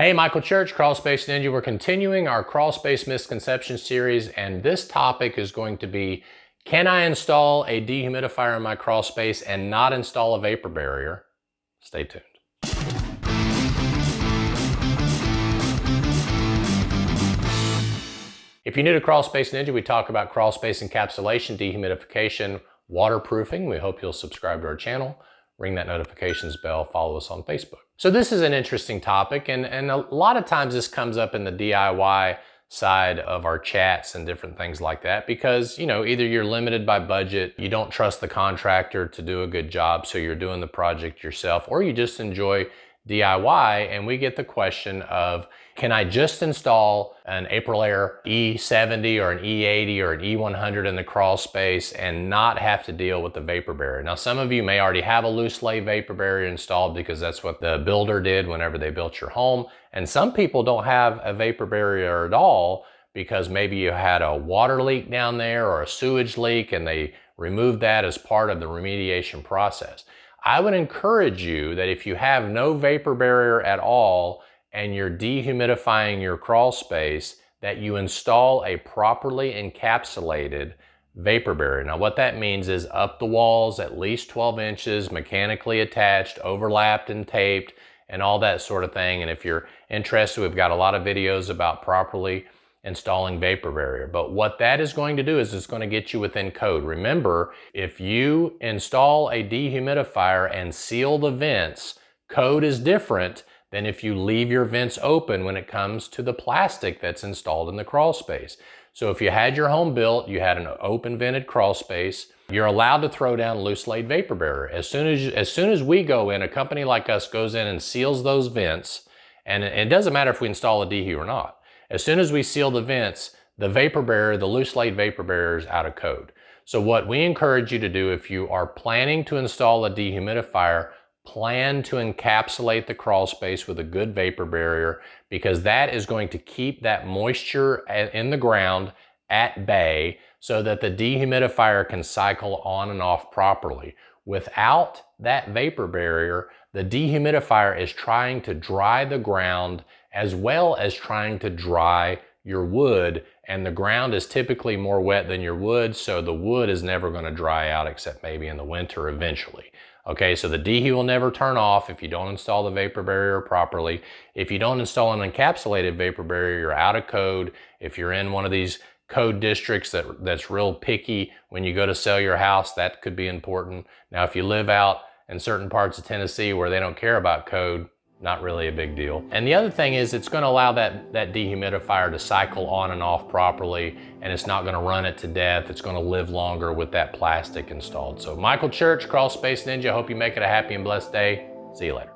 Hey, Michael Church, Crawl Space Ninja. We're continuing our Crawl Space Misconception series, and this topic is going to be, can I install a dehumidifier in my crawl space and not install a vapor barrier? Stay tuned. If you're new to Crawl Space Ninja, we talk about crawl space encapsulation, dehumidification, waterproofing. We hope you'll subscribe to our channel, ring that notifications bell, follow us on Facebook. So this is an interesting topic, and a lot of times this comes up in the DIY side of our chats and different things like that because, you know, either you're limited by budget, you don't trust the contractor to do a good job, so you're doing the project yourself, or you just enjoy DIY, and we get the question of, can I just install an Aprilaire E70 or an E80 or an E100 in the crawl space and not have to deal with the vapor barrier? Now, some of you may already have a loose lay vapor barrier installed because that's what the builder did whenever they built your home. And some people don't have a vapor barrier at all because maybe you had a water leak down there or a sewage leak and they removed that as part of the remediation process. I would encourage you that if you have no vapor barrier at all and you're dehumidifying your crawl space, that you install a properly encapsulated vapor barrier. Now what that means is up the walls at least 12 inches, mechanically attached, overlapped and taped, and all that sort of thing. And if you're interested, we've got a lot of videos about properly installing vapor barrier. But what that is going to do is it's going to get you within code. Remember, if you install a dehumidifier and seal the vents, code is different than if you leave your vents open when it comes to the plastic that's installed in the crawl space. So if you had your home built, you had an open vented crawl space, you're allowed to throw down loose laid vapor barrier. As soon as we go in, a company like us goes in and seals those vents, and it doesn't matter if we install a dehu or not. As soon as we seal the vents, the vapor barrier, the loose laid vapor barrier is out of code. So what we encourage you to do if you are planning to install a dehumidifier, plan to encapsulate the crawl space with a good vapor barrier, because that is going to keep that moisture in the ground at bay so that the dehumidifier can cycle on and off properly. Without that vapor barrier, the dehumidifier is trying to dry the ground as well as trying to dry your wood, and the ground is typically more wet than your wood, so the wood is never going to dry out except maybe in the winter eventually. Okay, so the dehu will never turn off if you don't install the vapor barrier properly. If you don't install an encapsulated vapor barrier, you're out of code. If you're in one of these code districts that's real picky when you go to sell your house, that could be important. Now, if you live out in certain parts of Tennessee where they don't care about code, not really a big deal. And the other thing is it's going to allow that dehumidifier to cycle on and off properly, and it's not going to run it to death. It's going to live longer with that plastic installed. So Michael Church, Crawl Space Ninja, hope you make it a happy and blessed day. See you later.